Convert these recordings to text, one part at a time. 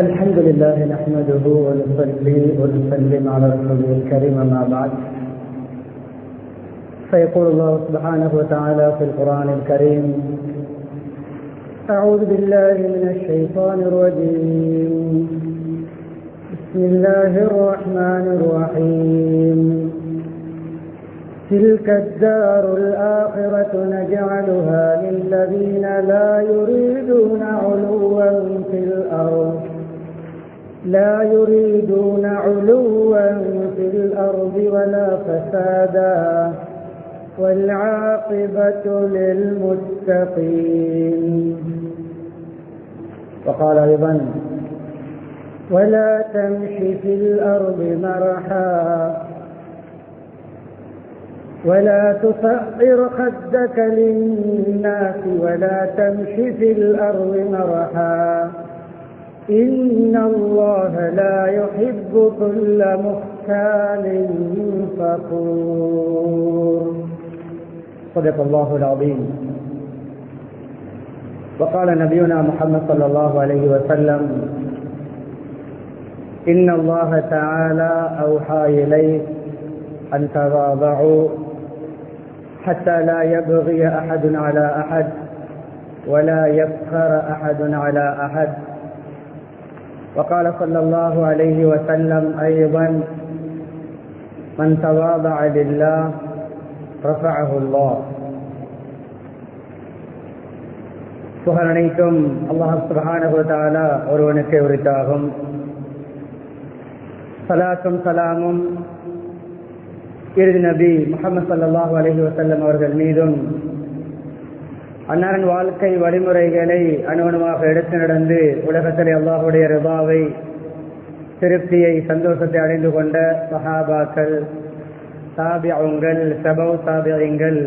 الحمد لله نحمده ونصلي ونسلم على رسوله الكريم ما بعد فيقول الله سبحانه وتعالى في القرآن الكريم أعوذ بالله من الشيطان الرجيم بسم الله الرحمن الرحيم تلك الدار الآخرة نجعلها للذين لا يريدون علوا في الأرض ولا فسادا والعاقبة للمتقين. وقال أيضا ولا تمش في الأرض مرحا ولا تصعر خدك للناس ولا تمش في الأرض مرحا إن الله لا يحب كل مختال فخور. صدق الله العظيم. وقال نبينا محمد صلى الله عليه وسلم إن الله تعالى أوحى إليه أن تواضعوا حتى لا يبغي أحد على أحد ولا يفخر أحد على أحد. وقال صلى الله عليه وسلم أيضا من تواضع لله رفعه الله. புகழ் அனைத்தும் அல்லாஹ் சுப்ஹானஹு வ தஆலா ஒருவனுக்கே உரித்தாகும். ஸலாத்தும் ஸலாமும் இறுதி நபி முஹம்மது ஸல்லல்லாஹு அலைஹி வஸல்லம் அவர்கள் மீதும் அன்னாரின் வாழ்க்கை வழிமுறைகளை அணுவணுவாக எடுத்து நடந்து உலகத்திலே அல்லாஹுடைய ரிதாவை, திருப்தியை, சந்தோஷத்தை அடைந்து கொண்ட சஹாபாக்கள், தாபிஊன்கள், தபவு தாபிஈன்கள்,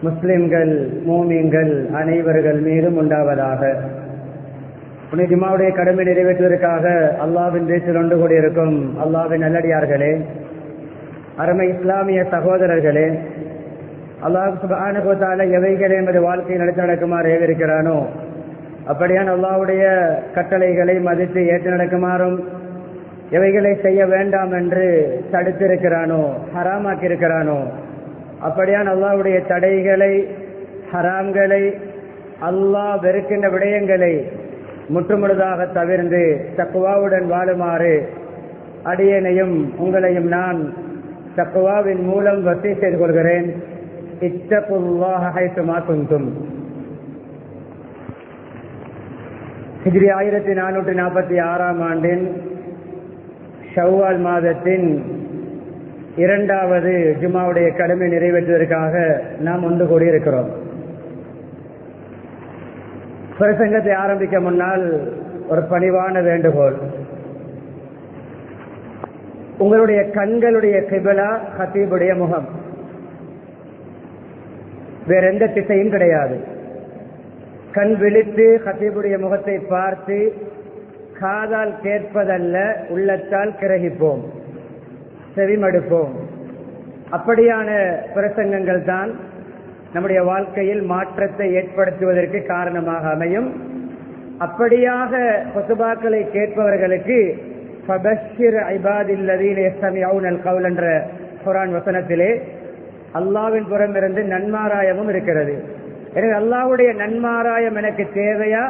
முஸ்லிம்கள், மூமின்கள் அனைவர்கள் மீதும் உண்டாவதாக. ஜுமாவுடைய கடமை நிறைவேற்றுவதற்காக அல்லாஹ்வின் தேசில் ஒன்று கூடியிருக்கும் அல்லாஹ்வின் நல்லடியார்களே, அருமை இஸ்லாமிய சகோதரர்களே, அல்லாஹ் சுப்ஹானஹு வ தஆலா எவைகளை எமது வாழ்க்கையை நடத்தி நடக்குமாறு ஏவிருக்கிறானோ அப்படியான அல்லாஹ்வுடைய கட்டளைகளை மதித்து ஏற்று நடக்குமாறும், எவைகளை செய்ய வேண்டாம் என்று தடுத்திருக்கிறானோ, ஹராமாக்கி இருக்கிறானோ அப்படியான அல்லாஹ்வுடைய தடைகளை, ஹராம்களை, அல்லாஹ் வெறுக்கின்ற விடயங்களை முற்றுமுழுதாக தவிர்ந்து தக்வாவுடன் வாழுமாறு அடியேனையும் உங்களையும் நான் தக்வாவின் மூலம் வசிய செய்து கொள்கிறேன். இத்தகுல்லாஹ ஹைசுமா குன்தும். ஹிஜ்ரி 1446 ஆண்டின் ஷவ்வால் மாதத்தின் 2வது ஜுமாவுடைய கடமை நிறைவேற்றுவதற்காக நாம் ஒன்று கூடியிருக்கிறோம். பிரசங்கத்தை ஆரம்பிக்க முன்னால் ஒரு பணிவான வேண்டுகோள். உங்களுடைய கண்களுடைய கிபிலா ஹத்தீபுடைய முகம், வேற எந்த திசையும் கிடையாது. கண் விழித்து ஹத்தீபுடைய முகத்தை பார்த்து காதால் கேட்பதல்ல, உள்ளத்தால் கிரகிப்போம், செவிமடுப்போம். அப்படியான பிரசங்கங்கள் தான் நம்முடைய வாழ்க்கையில் மாற்றத்தை ஏற்படுத்துவதற்கு காரணமாக அமையும். அப்படியாக குத்பாக்களை கேட்பவர்களுக்கு ஃபபஷ்ஷிர் இபாதில்லதீன யஸ்தமிஊனல் கௌல் என்ற குர்ஆன் வசனத்திலே அல்லாஹ்வின் புறமிருந்து நன்மாராயமும் இருக்கிறது. எனவே அல்லாஹ்வுடைய நன்மாராயம் எனக்கு தேவையா?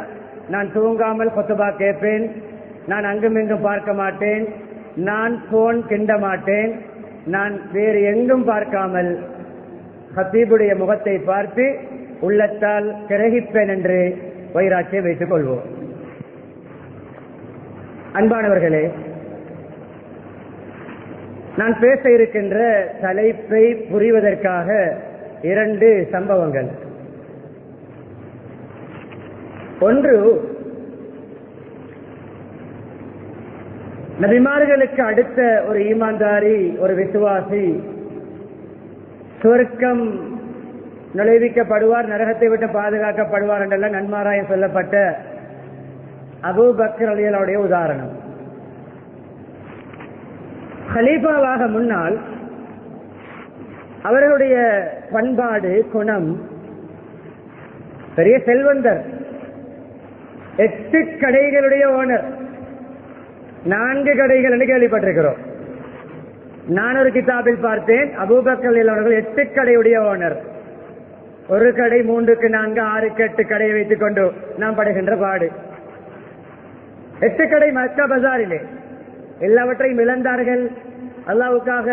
நான் தூங்காமல் குத்பா கேட்பேன், நான் அங்குமிங்கும் பார்க்க மாட்டேன், நான் போன் கிண்ட மாட்டேன், நான் வேறு எங்கும் பார்க்காமல் ஹத்தீபுடைய முகத்தை பார்த்து உள்ளத்தால் கிரகிப்பேன் என்று வைராக்கியம் வைத்துக் கொள்வோம். அன்பானவர்களே, நான் பேச இருக்கின்ற தலைப்பை புரிவதற்காக 2 சம்பவங்கள். ஒன்று, நபிமார்களுக்கு அடுத்த ஒரு ஈமான்தாரி, ஒரு விசுவாசி சொர்க்கம் நுழைவிக்கப்படுவார், நரகத்தை விட்டு பாதுகாக்கப்படுவார் என்றெல்லாம் நன்மாராயம் சொல்லப்பட்ட அபூபக்கர் ரலியல்லாஹு உதாரணம். கலீஃபாவாக முன்னால் அவர்களுடைய பண்பாடு, குணம், பெரிய செல்வந்தர், 8 கடைகளுடைய ஓனர், 4 கடைகள் என்று கேள்விப்பட்டிருக்கிறோம். நான் ஒரு கிதாபில் பார்த்தேன், அபூபக்கர் அவர்கள் 8 கடையுடைய ஓனர். ஒரு கடை 3க்கு 4 6க்கு 8 கடையை வைத்துக் கொண்டு நாம் படுகின்ற பாடு. 8 கடை மக்கா பஜாரிலே எல்லாவற்றையும் இழந்தார்கள், அல்லாஹ்வுக்காக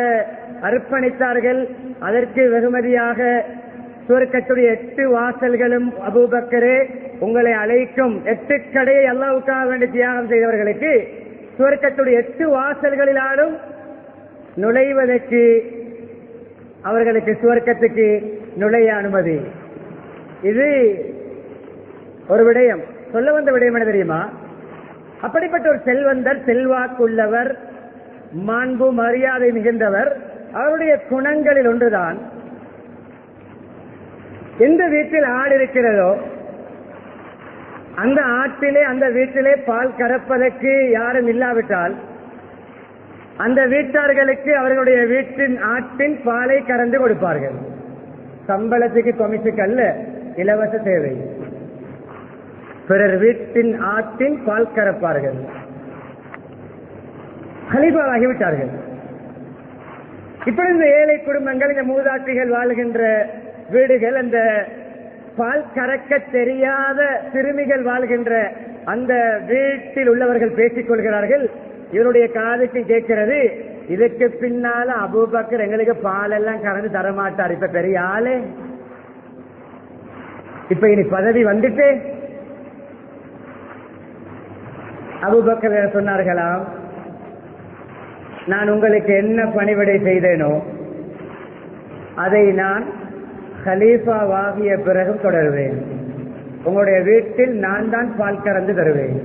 அர்ப்பணித்தார்கள். அதற்கு வெகுமதியாக சுவர்க்கத்துடைய 8 வாசல்களும் அபூபக்கரே உங்களை அழைக்கும். 8 கடையை அல்லாஹ்வுக்காக வேண்டி தியாகம் செய்தவர்களுக்கு சுவர்க்கத்துடைய 8 வாசல்களிலாலும் நுழைவதற்கு, அவர்களுக்கு சுவர்க்கத்துக்கு நுழைய அனுமதி. இது ஒரு விடயம். சொல்ல வந்த விடயம் என்ன தெரியுமா? அப்படிப்பட்ட ஒரு செல்வந்தர், செல்வாக்குள்ளவர், மாண்பு மரியாதை மிகுந்தவர், அவருடைய குணங்களில் ஒன்றுதான், எந்த வீட்டில் ஆடு இருக்கிறதோ அந்த ஆட்டிலே, அந்த வீட்டிலே பால் கறப்பதற்கு யாரும் இல்லாவிட்டால் அந்த வீட்டார்களுக்கு அவர்களுடைய வீட்டின் ஆட்டின் பாலை கறந்து கொடுப்பார்கள். சம்பளத்துக்கு கொமிசுக்கு அல்ல, இலவச சேவை. பிறர் வீட்டின் ஆட்டின் பால் கறப்பார்கள். கலீஃபாவாகிவிட்டார்கள். இப்படி இந்த ஏழை குடும்பங்கள், இந்த மூதாட்டிகள் வாழ்கின்ற வீடுகள், அந்த பால் கறக்க தெரியாத சிறுமிகள் வாழ்கின்ற அந்த வீட்டில் உள்ளவர்கள் பேசிக் கொள்கிறார்கள். இவருடைய காதுக்கு கேட்கிறது, இதுக்கு பின்னால அபூபக்கர் எங்களுக்கு பால் எல்லாம் கறந்து தரமாட்டார், இப்ப பெரிய ஆளே, இப்ப இனி பதவி வந்துட்டு. அபூபக்கர் சொன்னார்களாம், நான் உங்களுக்கு என்ன பணிவிடை செய்தேனோ அதை நான் கலீஃபாவாகிய பிறகும் தொடருவேன். உங்களுடைய வீட்டில் நான் தான் பால் கறந்து தருவேன்.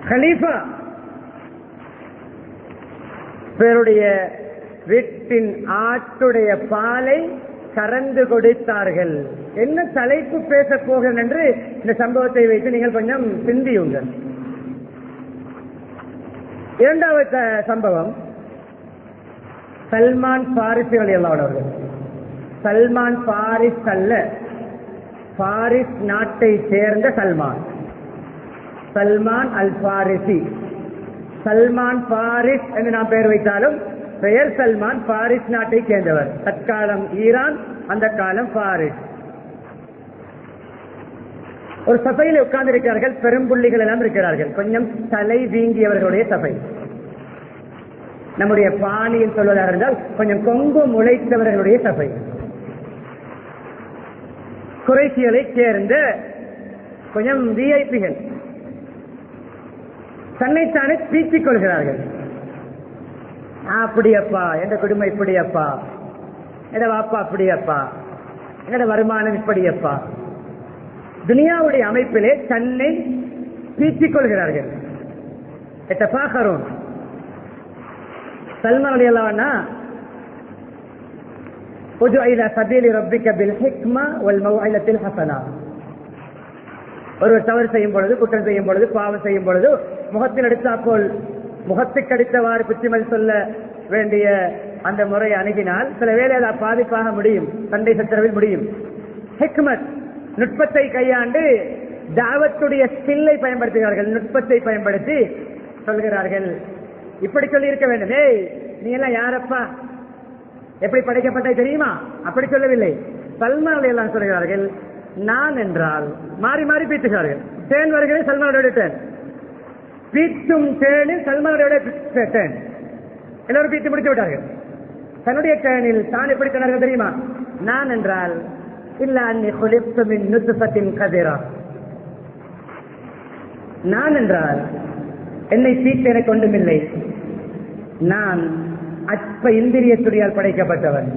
கலீஃபா பேருடைய வீட்டின் ஆட்டுடைய பாலை கறந்து கொடுத்தார்கள். என்ன தலைப்பு பேச போகிறேன் என்று இந்த சம்பவத்தை வைத்து நீங்கள் கொஞ்சம் சிந்தியுங்கள். இரண்டாவது சம்பவம், சல்மான் பாரிஸ் அவர்கள். சல்மான் பாரிஸ் அல்ல, பாரிஸ் நாட்டை சேர்ந்த சல்மான், சல்மான் அல் பாரிசி. சல்மான் பாரிஸ் என்று நாம் பெயர் வைத்தாலும் பெயர் சல்மான், பாரிஸ் நாட்டை சேர்ந்தவர். தற்காலம் ஈரான், அந்த காலம் பாரிஸ். ஒரு சபையில் உட்கார்ந்து இருக்கிறார்கள், பெரும்புள்ளிகள் எல்லாம் இருக்கிறார்கள், கொஞ்சம் தலை வீங்கியவர்களுடைய சபை. நம்முடைய பாணியில் சொல்வதாக இருந்தால் கொஞ்சம் கொங்கு முளைத்தவர்களுடைய சபை. குறைசிகளை சேர்ந்த கொஞ்சம் விஐபிகள் தன்னைத்தானே பீச்சிக் கொள்கிறார்கள். அப்படியப்பா, எந்த குடும்பம் இப்படியப்பா, எட வாப்பா அப்படியப்பா, எங்கட வருமானம் இப்படியப்பா. துனியாவுடைய அமைப்பிலே தன்னை பீச்சிக் கொள்கிறார்கள். சல்மான் ரலியல்லாஹு ஒருவர் தவறு செய்யும் பொழுது, குற்றம் செய்யும் பொழுது, பாவம் செய்யும் பொழுது முகத்தில் எடுத்தாப்போல் முகத்துக்கு அடித்தவாறு குச்சிமல் சொல்ல வேண்டிய அந்த முறை அணுகினால் சில வேளை அதை பாதிப்பாக முடியும், சண்டை சச்சரவில் முடியும். ஹிக்மத், நுட்பத்தை கையாண்டு தாவத்துடைய ஸ்கில்லை பயன்படுத்துகிறார்கள். நுட்பத்தை பயன்படுத்தி சொல்கிறார்கள், இப்படி சொல்லி இருக்க வேண்டும். ஏய், நீ எல்லாம் யாரப்பா, எப்படி படைக்கப்பட்ட தெரியுமா? அப்படி சொல்லவில்லை. சல்மான் எல்லாம் சொல்கிறார்கள், நான் என்றால் மாறி மாறி பீத்துகிறார்கள். தேன் வருகிறது, சல்மானுடைய தேன். பீத்தும் தேனில் சல்மானுடைய தேன். எல்லாரும் பீத்து முடித்து விட்டார்கள். தன்னுடைய தேனில் தான் எப்படி சொன்னார்கள் தெரியுமா? நான் என்றால் இல்ல அன்னி குலிப்து மின் நுத்ஃபத்தின் கதிரா. நான் என்றால் என்னை பீத்து எனக்கு ஒன்றுமில்லை, நான் அற்ப இந்திரிய துடியால் படைக்கப்பட்டவன்.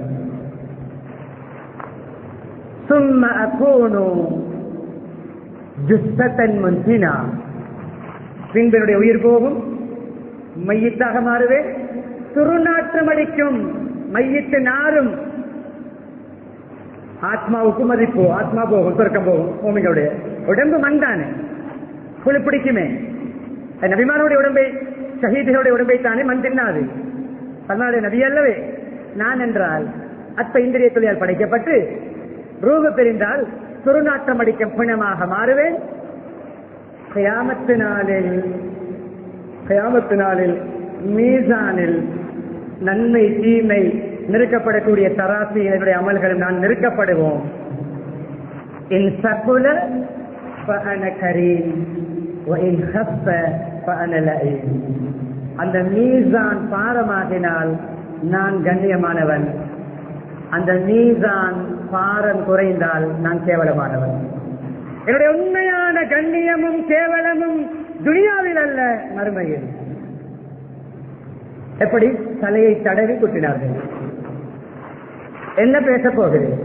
ثم أكون جثة منتنا. பின்புடைய உயிர் போகும், மையத்தாக மாறுவேன், துருநாற்றம் அடிக்கும், மையத்து நாரும். ஆத்மாவுக்கு மதிப்பு, ஆத்மா போகும், சொர்க்கம் போகும். பூமிகளுடைய உடம்பு மண்தானே, புழு பிடிக்குமே. நபிமானுடைய உடம்பை, ஷஹீதுகளுடைய உடம்பை தானே மண் தின்னாது. அதனால நபி அல்லவே. நான் என்றால் அற்ப இந்திரிய தொழிலால் படைக்கப்பட்டு ரூபு பிரிந்தால் துருநாற்றம் அடிக்கும் பிணமாக மாறுவேன். கியாமத்து நாளில் கியாமத்து நாளில் மீசானில் நன்மை தீமை நிறுக்கப்படக்கூடிய தராசி என்னுடைய அமல்களும் நான் நிறுக்கப்படுவோம். இன் சகுல ஃபஅன கரீம் வ இன் ஹஃப ஃபஅன லஈம். அந்த மீசான் பாரமாகினால் நான் கண்ணியமானவன், அந்த மீசான் பாரம் குறைந்தால் நான் கேவலமானவன். என்னுடைய உண்மையான கண்ணியமும் கேவலமும் துனியாவில் அல்ல, மறுமையில். எப்படி தலையை தடவி குட்டினார்கள். என்ன பேச போகிறேன்?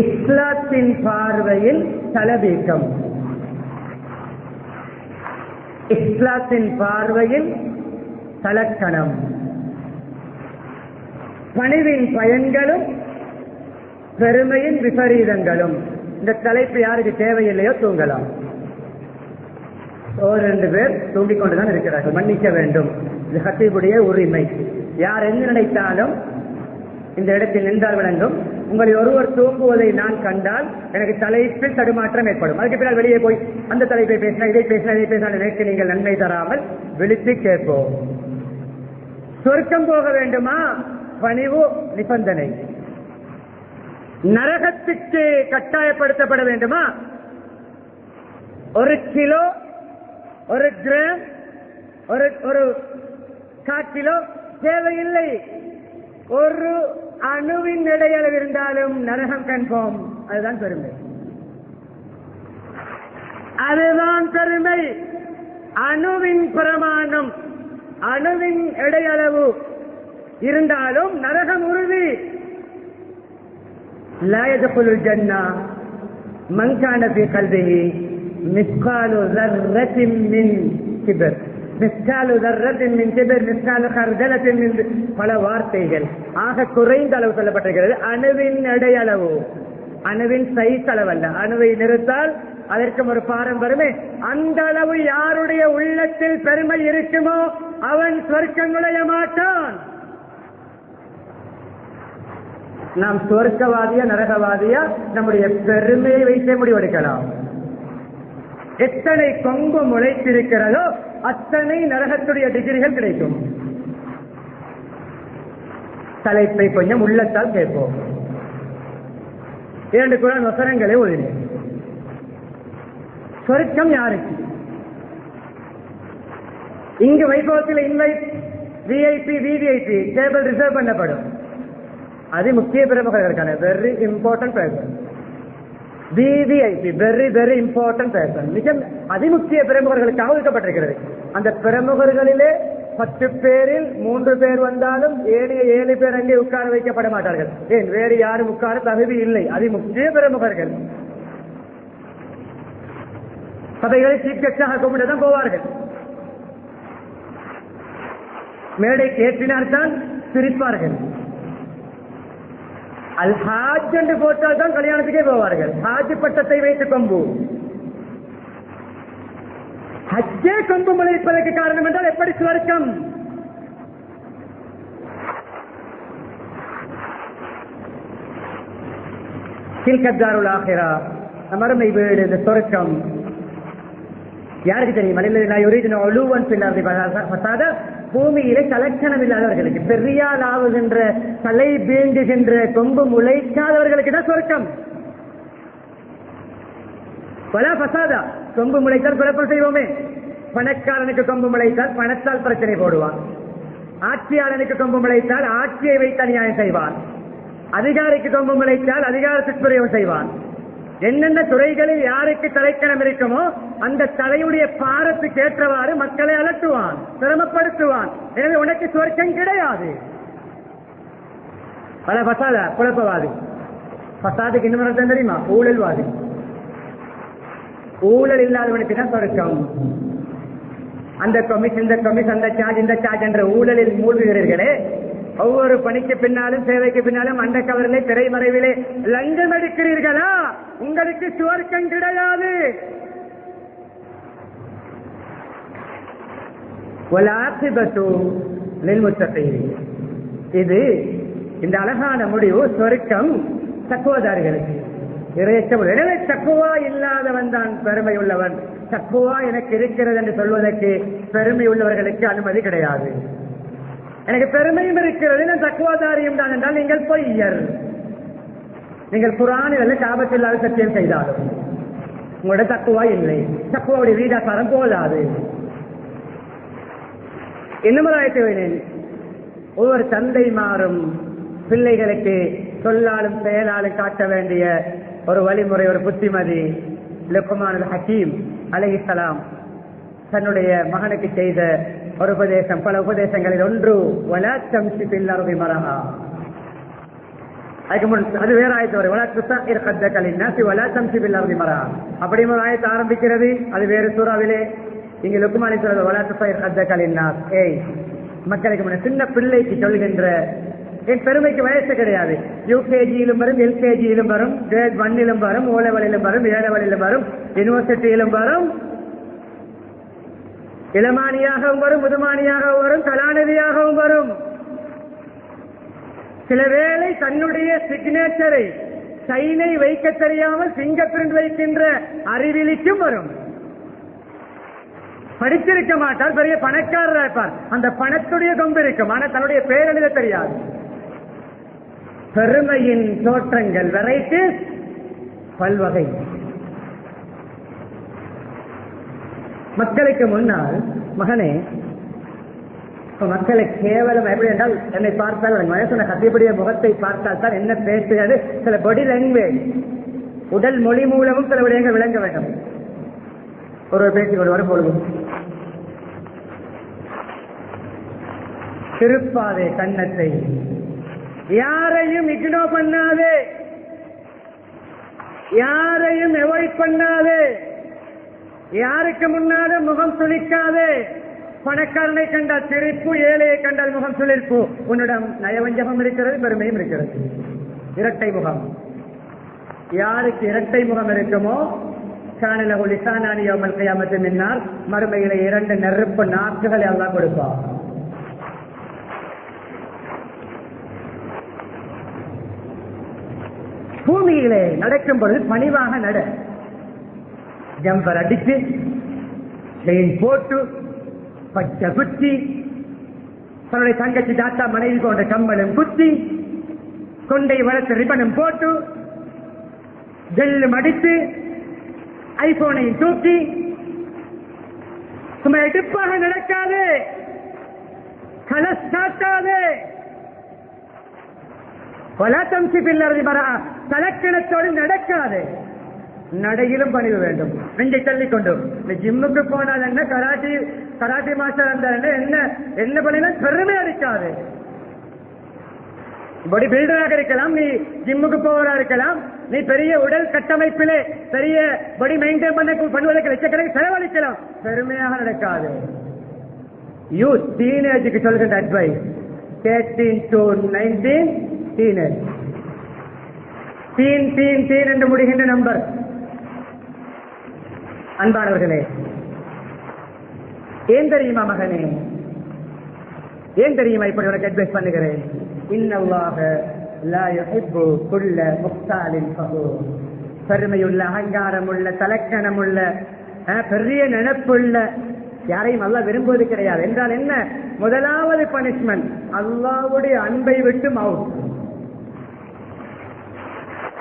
இஸ்லாத்தின் பார்வையில் தலபீக்கம், இஸ்லாத்தின் பார்வையில் தலக்கணம், பணிவின் பயன்களும் பெருமையின் விபரீதங்களும். இந்த தலைப்பு யாருக்கு தேவையில்லையோ தூங்கலாம். ஒரு 2 பேர் தூங்கிக் கொண்டுதான் இருக்கிறார்கள், மன்னிக்க வேண்டும். இது ஹத்தீபுடைய உரிமை. யார் என்ன நினைத்தாலும் இந்த இடத்தில் நின்றால் விளங்கும். உங்களை ஒருவர் தூங்குவதை நான் கண்டால் எனக்கு தலைப்பில் தடுமாற்றம் ஏற்படும். அதுக்கு பின்னால் வெளியே போய் அந்த தலைப்பை பேசினா இதை பேசினா இதை பேசினா எனக்கு நீங்கள் நன்மை தராமல் விழித்து கேட்போம். சொர்க்கம் போக வேண்டுமா? பணிவு நிபந்தனை. நரகத்துக்கு கட்டாயப்படுத்தப்பட வேண்டுமா? 1 கிலோ 1 கிராம் 1 கால் தேவையில்லை. 1 அணுவின் இடையளவு இருந்தாலும் நரகம் கன்ஃபார்ம். அதுதான் பெருமை, அதுதான் பெருமை. அணுவின் பிரமாணம், அணுவின் இடையளவு இருந்தாலும் நரகம் உறுதி. லா யதுகுலுல் ஜன்னah மன் கான ஃபீ கல்பிஹி மிஸ்காலு ذرة மின் கிபர். மிஸ்காலு ذرة மின் கிபர், மிஸ்காலு ஹர்தலத்தின் மின், பல வார்த்தைகள். ஆக குறைந்த அளவு சொல்லப்பட்டிருக்கிறது. அணுவின் இடையளவு, அணுவின் சைஸ் அளவல்ல. அணுவை நிறுத்தால் அதற்கும் ஒரு பாரம் வருமே. அந்த அளவு யாருடைய உள்ளத்தில் பெருமை இருக்குமோ அவன் சொர்க்கம் நுழைய மாட்டான். நாம் சொர்க்கவாதியா நரகவாதியா நம்முடைய பெருமையை வைத்தே முடிவெடுக்கலாம். எத்தனை கொம்பு முளைத்திருக்கிறதோ அத்தனை நரகத்துடைய டிகிரிகள் கிடைக்கும். தலைப்பை கொஞ்சம் உள்ளத்தால் கேட்போம். 2 குர்ஆன் வசனங்களை ஓதினேன். சொர்க்கம் யாருக்கு? இங்கு வைபவத்தில் invite, VIP, VVIP table reserve பண்ணப்படும். அது முக்கிய பிரமுகர்களுக்கான very important person. VVIP very very important person, மிக அதிமுக்கிய பிரமுகர்களுக்காக ஒதுக்கப்பட்டிருக்கிறது. அந்த பிரமுகர்களிலே 10 பேரில் 3 பேர் வந்தாலும் ஏனைய 7 பேர் அங்கே உட்கார வைக்கப்பட மாட்டார்கள். ஏன்? வேறு யாரும் உட்கார தகுதி இல்லை. அதிமுக்கிய பிரமுகர்கள் சபைகளை சீஃப் கெஸ்டாக கூப்பிட்டுதான் போவார்கள். மேடை கேட்டினால்தான் சிரிப்பார்கள். அல் ஹாஜ் என்று போட்டால் தான் கல்யாணத்துக்கே போவார்கள். ஹாஜ் பட்டத்தை வைத்து கொம்பு, ஹஜ்ஜே கொம்பு முளைப்பதற்கு காரணம் என்றால் எப்படி சுவர்க்கம்? தில்கத்தாருல் ஆகிரா, மறுமை வீடு, இந்த சொர்க்கம் யாருக்கு தெரியும்? பூமியிலே கலக்கணம் இல்லாதவர்களுக்கு, பெரியால் ஆவுகின்ற, தலை பீண்டுகின்ற, கொம்பு முளைக்காதவர்களுக்கு தான் சொர்க்கம். பல பசாதா, கொம்பு முளைத்தால் குழப்பம் செய்வோமே. பணக்காரனுக்கு கொம்பு முளைத்தால் பணத்தால் பிரச்சனை போடுவான். ஆட்சியாளனுக்கு கொம்பு முளைத்தால் ஆட்சியை வைத்து அநியாயம் செய்வான். அதிகாரிக்கு கொம்பு முளைத்தால் அதிகார துஷ்பிரயோகம் செய்வான். என்னென்ன துறைகளில் யாருக்கு தலைக்கணம் இருக்குமோ அந்த தலையுடைய பாரத்துக்கு ஏற்றவாறு மக்களை அலட்டுவான், சிரமப்படுத்துவான். எனவே உனக்கு சொர்க்கம் கிடையாது. பல பசாதா, குழப்பவாதி. பசாதுக்கு இன்னும் அர்த்தம் தெரியுமா? ஊழல்வாதி. ஊழல் இல்லாதவனுக்கு தான் சொர்க்கம். அந்த கமிஷன், இந்த கமிஷன், அந்த சார்ஜ், இந்த சார்ஜ் என்ற ஊழலில் மூழ்குகிறீர்களே, ஒவ்வொரு பணிக்கு பின்னாலும் சேவைக்கு பின்னாலும் அந்த கவரிலே திரைமறைவிலே லஞ்சம் எடுக்கிறீர்களா? உங்களுக்கு சுவர்க்கம் கிடையாது. இது இந்த அழகான முடிவு சொர்க்கம் தக்குவதாரிகளுக்கு. எனவே தக்குவா இல்லாதவன் தான் பெருமை உள்ளவன். தக்குவா எனக்கு இருக்கிறது என்று சொல்வதற்கு பெருமை உள்ளவர்களுக்கு அனுமதி கிடையாது. எனக்கு பெருமையும் இருக்கிறது, நான் தக்குவாதாரியும் தான் என்றால் நீங்கள் பொய்யர். நீங்கள் குர்ஆனில் காபத்தில்லாத சத்தியம் செய்தாலும் உங்களோட தக்குவா இல்லை, தக்குவாவுடைய வீடாசாரம் போதாது. இன்னும் ஆயத்தேன், ஒவ்வொரு தந்தை மாறும் பிள்ளைகளுக்கு சொல்லாலும் செயலாலும் காட்ட வேண்டிய ஒரு வழிமுறை, ஒரு புத்திமதி. லுக்மானுல் ஹக்கீம் அலைஹிஸ்ஸலாம் தன்னுடைய மகனுக்கு செய்த ஒரு உபதேசம், பல உபதேசங்களில் ஒன்று, வலா தம்ஷி ஃபில் அர்தி மரஹா. அதுக்கு முன் அது வேற ஆயத்து வரும், வலா துஸஇர் கத்தக லின்னாஸி வலா தம்ஷி ஃபில் அர்தி மரஹா. அப்படி ஒரு ஆயத்து ஆரம்பிக்கிறது, அது வேறு சூறாவிலே. இங்க லுக்மான் சொல்றது வலா துஸஇர் கத்தக லின்னாஸ். ஏய் மக்களுக்கு முன்ன சின்ன பிள்ளைக்கு சொல்கின்ற, என் பெருமைக்கு வயசு கிடையாது, யூகேஜியிலும் வரும், எல்கேஜியிலும் வரும், கிரேட் 1 வரும், ஓ லெவலிலும் வரும், ஏ லெவலிலும் வரும், யூனிவர்சிட்டியிலும் வரும், இளமானியாகவும் வரும், முதுமானியாகவும் வரும், கலாநிதியாகவும் வரும். சில வேளை தன்னுடைய சிக்னேச்சரை சைனை வைக்க தெரியாமல் பிங்கர் பிரிண்ட் வைக்கின்ற அறிவிலிக்கும் வரும். படிச்சிருக்க மாட்டார், பெரிய பணக்காரராக இருப்பார், அந்த பணத்துடைய கொம்பு இருக்கும், ஆனால் தன்னுடைய பெயர் எழுத தெரியாது. பெருமையின் தோற்றங்கள் வெரைட்டிஸ் பல்வகை. மக்களுக்கு முன்னால், மகனே மக்களை கேவலம் எப்படி என்றால், என்னை பார்த்தால் மனசுன கத்தியபடிய முகத்தை பார்த்தால் தான் என்ன பேசுகிறது, சில பாடி லாங்குவேஜ், உடல் மொழி மூலமும் சில விடயங்கள் விளங்க வேண்டும். ஒரு பேசிக்கொண்டு வரும் பொழுது திருப்பாதே கண்ணத்தை, யாரையும் இக்னோர் பண்ணாதே, யாரையும் அவாய்ட் பண்ணாதே, யாருக்கு முன்னாலும் முகம் சுளிக்காதே. பணக்காரனை கண்டால் சிரிப்பு, ஏழையை கண்டால் முகம் சுளிர்ப்பு. உன்னிடம் நயவஞ்சகம் இருக்கிறது, பெருமையும் இருக்கிறது, இரட்டை முகம். யாருக்கு இரட்டை முகம் இருக்குமோ கானலஹு லிசானானி யௌமல் கியாமத்தி மின் நார், மறுமையிலே 2 நெருப்பு நாக்குகளை அல்லாஹ் கொடுப்பார். பூமியிலே நடக்கும் பொழுது பணிவாக நட, ஜம்பர் அடித்து, செயின் போட்டு, பச்சை குத்தி, தன்னுடைய தங்கச்சி தாத்தா மனைவி போன்ற கம்மலும் குத்தி, கொண்டை வளர்த்து ரிபனும் போட்டு, ஜெல்லும் அடித்து, ஐபோனையும் தூக்கி, சும்மா எடுப்பாக நடக்காது, கலஸ் காட்டாது. வலத்தம்சி பில்லறதி மரா, தலக்கணத்தோடு நடக்காது. நடையிலும் பணிவு வேண்டும். நெஞ்சை தள்ளிக்கொண்டு ஜிம்முக்கு போனால் என்ன, கராட்டி மாஸ்டர் இருந்தால் என்ன, என்ன பண்ணினா பெருமை அடிக்காது. பாடி பில்டராக இருக்கலாம், நீ ஜிம்முக்கு போவதா இருக்கலாம், நீ பெரிய உடல் கட்டமைப்பிலே பெரிய பாடி மெயின்டைன் பண்ணுவதற்கு லட்சக்கணக்கில் செலவழிக்கலாம், பெருமையாக நடக்காது. யூத் டீனேஜுக்கு சொல்கின்ற அட்வைஸ், 18 to 19 டீனேஜ், டீன் என்று முடிகின்ற நம்பர். அன்பானவர்களே, ஏன் தெரியுமா மகனே, ஏன் தெரியுமா இப்படி உனக்கு அட்வைஸ் பண்ணுகிறேன்? இன்னல்லாஹ லா யுஹிப்பு குல்ல முக்தாலின் ஃபகூர். பெருமையுள்ள, அகங்காரம் உள்ள, தலக்கணம் உள்ள, பெரிய நினைப்புள்ள யாரையும் அல்லாஹ் விரும்புவது கிடையாது. என்றால் என்ன? முதலாவது பனிஷ்மெண்ட், அல்லாஹ்வுடைய அன்பை விட்டு மவுத்.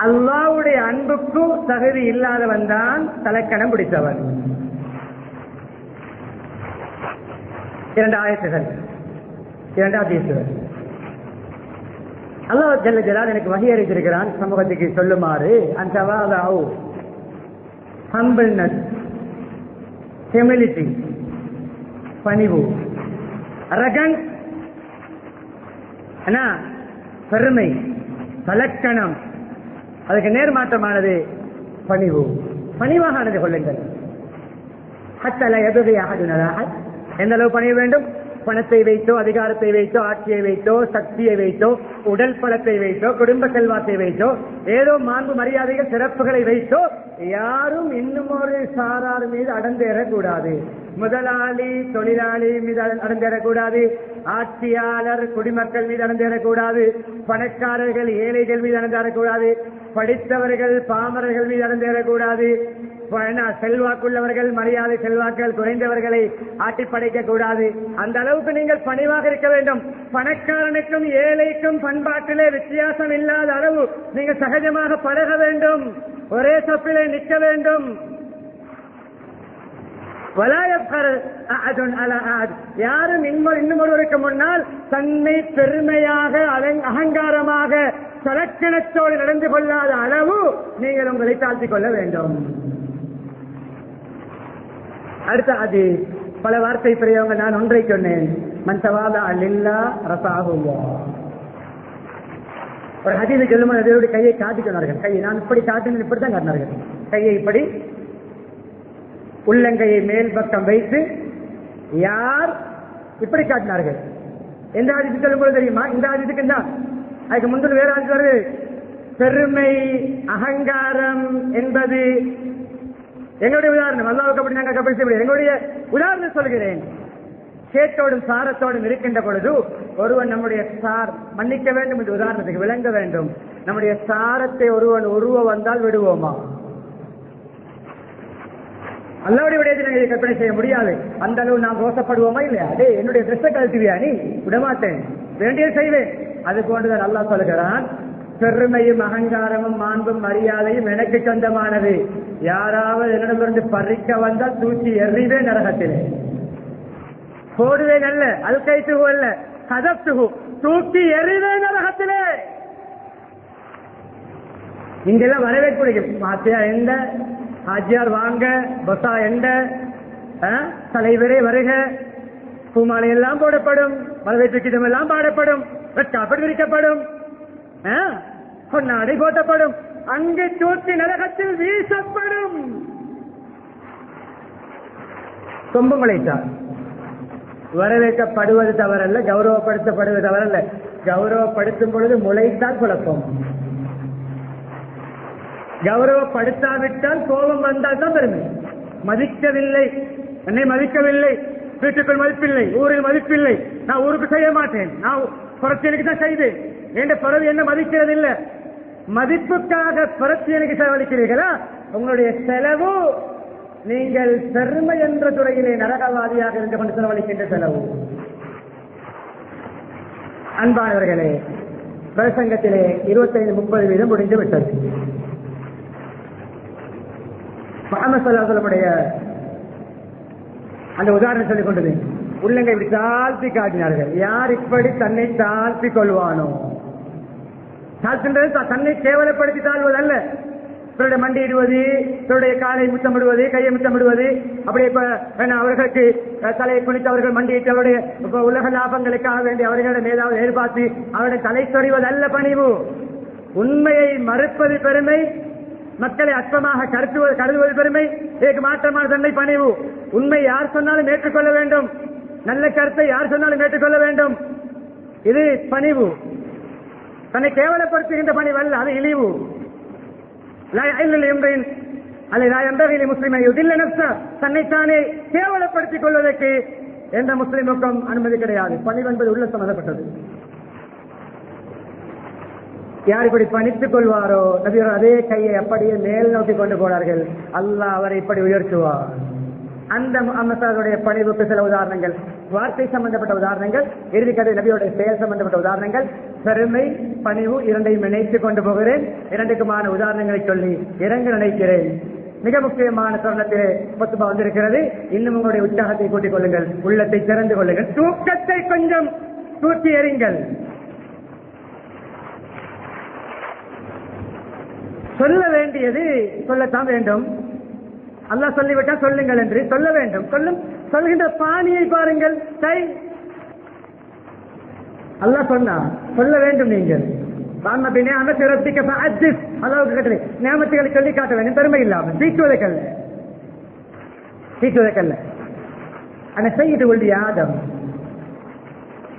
அல்லாஹ்வுடைய அன்புக்கு தகுதி இல்லாதவன் தான் தலக்கணம் பிடித்தவன். 2 ஆயத்துகள், 2 ஹதீஸ்கள். அல்லாஹ் ஜல்ல ஜலால் எனக்கு வஹி அறிவித்திருக்கிறான், சமூகத்துக்கு சொல்லுமாறு. அன்தவாதஉ, ஹம்பிள்னஸ், ஹியூமிலிட்டி, பணிவு, அரகன், பெருமை, தலக்கணம், அதுக்கு நேர்மாற்றமானது பணிவு. பணிவாக நடந்து கொள்ளுங்கள். ஹத்தல எதுகையாக எந்த அளவு பணிய வேண்டும்? பணத்தை வைத்தோ, அதிகாரத்தை வைத்தோ, ஆட்சியை வைத்தோ, சக்தியை வைத்தோ, உடல் பலத்தை வைத்தோ, குடும்ப செல்வாத்தை வைத்தோ, ஏதோ மாண்பு மரியாதைகள் சிறப்புகளை வைத்தோ யாரும் இன்னும் ஒரு சாரார் மீது அடந்தேறக்கூடாது. முதலாளி தொழிலாளி மீது அடந்தேறக்கூடாது, ஆட்சியாளர் குடிமக்கள் மீது அடந்தேறக்கூடாது, பணக்காரர்கள் ஏழைகள் மீது அடந்தேறக்கூடாது, படித்தவர்கள் பாமரர்கள் மீது அடந்தேறக்கூடாது, செல்வாக்குள்ளவர்கள் மரியாதை செல்வாக்கள் குறைந்தவர்களை ஆட்டி படைக்க கூடாது. அந்த அளவுக்கு நீங்கள் பணிவாக இருக்க வேண்டும். பணக்காரனுக்கும் ஏழைக்கும் பண்பாட்டிலே வித்தியாசம் இல்லாத அளவு நீங்கள் சகஜமாக பழக வேண்டும். ஒரே சப்பிலே நிற்க வேண்டும். யாரும் இன்னொருவருக்கு முன்னால் தன்னை பெருமையாக அகங்காரமாக சலக்கணத்தோடு நடந்து கொள்ளாத அளவு நீங்கள் உங்களை தாழ்த்திக் கொள்ள வேண்டும். அடுத்த அது பல வார்த்தை பிரயோகங்கள். நான் ஒன்றை சொன்னேன், மன்சவாதா அல்லா ரசாகுவா. ஒரு ஹதீஸை சொல்லும்போது அதோடைய கையை காட்டி சொன்னார்கள். கையை நான் இப்படி காட்டினேன், இப்படித்தான் காட்டினார்கள். கையை இப்படி உள்ளங்கையை மேல் பக்கம் வைத்து யார் இப்படி காட்டினார்கள். எந்த ஹதீஸ் சொல்லும்போது தெரியுமா? இந்த ஹதீஸுக்கு தான். அதுக்கு முந்தில் வேற ஹதீஸ் வருது. பெருமை அகங்காரம் என்பது எங்களுடைய உதாரணம். அல்லாஹ்வுக்கு அப்படி நாங்கள் கபடி செய்ய எங்களுடைய உதாரணம் சொல்கிறேன். சேட்டோடும் சாரத்தோடும் இருக்கின்ற பொழுது ஒருவன் நம்முடைய மன்னிக்க வேண்டும் என்று உதாரணத்துக்கு விளங்க வேண்டும். நம்முடைய சாரத்தை ஒருவன் உருவ வந்தால் விடுவோமா? அல்லாவுடைய விடயத்தை நாங்கள் கற்பனை செய்ய முடியாது. அந்த அளவு நாம் ரோசப்படுவோமா? இல்லையா? அதே என்னுடைய ட்ரெஸ்ஸை கழட்டுவியா நீ? விடமாட்டேன், வேண்டியது செய்வேன். அது போன்றுதான் அல்லாஹ் சொல்கிறான், பெருமையும் அகங்காரமும் மாண்பும் மரியாதையும் எனக்கு சொந்தமானது. யாராவது என்னிடமிருந்து பறிக்க வந்தால் தூக்கி எறிவே நரகத்திலே போடுவேன். அல்ல அல்கைத்துகு அல்ல கதப்துகு, தூக்கி எறிவே நரகத்திலே. இங்கெல்லாம் வரவேற்புடைய மாத்தியா எந்த ஆஜியார் வாங்க, பசா எண்ட, தலைவரே வருக, பூமாலை எல்லாம் போடப்படும், வரவேற்பு எல்லாம் பாடப்படும், வெட்டாப்படி விரிக்கப்படும், பொன்னாடை போட்டப்படும், அங்கே தூக்கி நரகத்தில் வீசப்படும். கொம்பு முளைத்தார் வரவேற்கப்படுவது தவறல்ல, கௌரவப்படுத்தப்படுவது தவறல்ல. கௌரவப்படுத்தும் பொழுது முளைத்தால் குழப்பம். கௌரவப்படுத்தாவிட்டால் கோபம் வந்தால் தான் பெருமை. மதிக்கவில்லை, என்னை மதிக்கவில்லை, வீட்டுக்குள் மதிப்பில்லை, ஊரில் மதிப்பில்லை, நான் ஊருக்கு செய்ய மாட்டேன், நான் புரட்சியனுக்கு தான் செய்தேன், என்ற பிறகு என்ன மதிக்கிறது இல்லை. மதிப்புக்காக புரட்சியனுக்கு செலவழிக்கிறீர்களா? உங்களுடைய செலவு நீங்கள் பெருமை என்ற துறையிலே நரகவாதியாக இருந்து கொண்டு செலவழிக்கின்ற செலவு. அன்பானவர்களே, பிரசங்கத்திலே 25-30% முடிந்து விட்டது. முஹம்மது ஸல்லல்லாஹு அலைஹி வஸல்லம் அந்த உதாரணம் சொல்லிக் கொண்டது. உள்ளங்கை இப்படி தாழ்த்தி காட்டினார்கள். யார் இப்படி தன்னை தாழ்த்தி கொள்வானோ, தாழ்த்துன்றது தன்னை கேவலப்படுத்தி தாழ்வது அல்ல. தன்னுடைய மண்டியிடுவது, தன்னுடைய காலை முத்தமிடுவது, கையை முத்தமிடுவது, அப்படியே அவர்களுக்கு தலையை குனித்து அவர்கள் மண்டியிட்டு அவருடைய உலக லாபங்களுக்காக வேண்டி அவர்களிடம் ஏதாவது எதிர்பார்த்து அவருடைய தலை சொறிவது அல்ல பணிவு. உண்மையை மறுப்பது பெருமை, மக்களை அற்பமாக கருதுவது பெருமை, இதற்கு மாற்றமான தன்மை பணிவு. உண்மை யார் சொன்னாலும் ஏற்றுக்கொள்ள வேண்டும், நல்ல கருத்தை யார் சொன்னாலும் ஏற்றுக்கொள்ள வேண்டும். இது பணிவு. தன்னை கேவலப்படுத்துகின்ற பணிவு அல்ல, அது இழிவு. தன்னைத்தானே கேவலப்படுத்திக் கொள்வதற்கு எந்த முஸ்லிமுக்கும் அனுமதி கிடையாது. பணிவு என்பது உள்ள சம்பந்தப்பட்டது. யார் இப்படி பணித்துக் கொள்வாரோ நபியர் அதே கையை அப்படியே மேல் நோக்கி கொண்டு போனார்கள். அல்லாஹ் அவரை இப்படி உயர்த்துவார். அந்த அம்மசாருடைய பணிவுக்கு சில உதாரணங்கள், வார்த்தை சம்பந்தப்பட்ட உதாரணங்கள், இறுதி கதை நபியோடைய செயல் சம்பந்தப்பட்ட உதாரணங்கள், பெருமை பணிவு இரண்டையும் இணைத்துக் கொண்டு போகிறேன். இரண்டுக்குமான உதாரணங்களை சொல்லி இறங்க நினைக்கிறேன். மிக முக்கியமான தருணத்திலே பத்துபா வந்திருக்கிறது. இன்னும் உங்களுடைய உற்சாகத்தை கூட்டிக் கொள்ளுங்கள், உள்ளத்தை திறந்து கொள்ளுங்கள், தூக்கத்தை கொஞ்சம் தூக்கி எறிங்கள். சொல்ல வேண்டியது சொல்லத்தான் வேண்டும். அல்லாஹ் சொல்லிவிட்டால் சொல்லுங்கள் என்று சொல்ல வேண்டும். சொல்லுகின்ற பாணியை பாருங்கள். அல்லாஹ் சொன்னா சொல்ல வேண்டும். நீங்கள் அளவுக்கு கட்டளை நியமத்துகளை சொல்லி காட்ட வேண்டும். பெருமை இல்லாமல் தீட்டுவதற்கல்ல. அந்த செய்து கொள்ளிய ஆதம்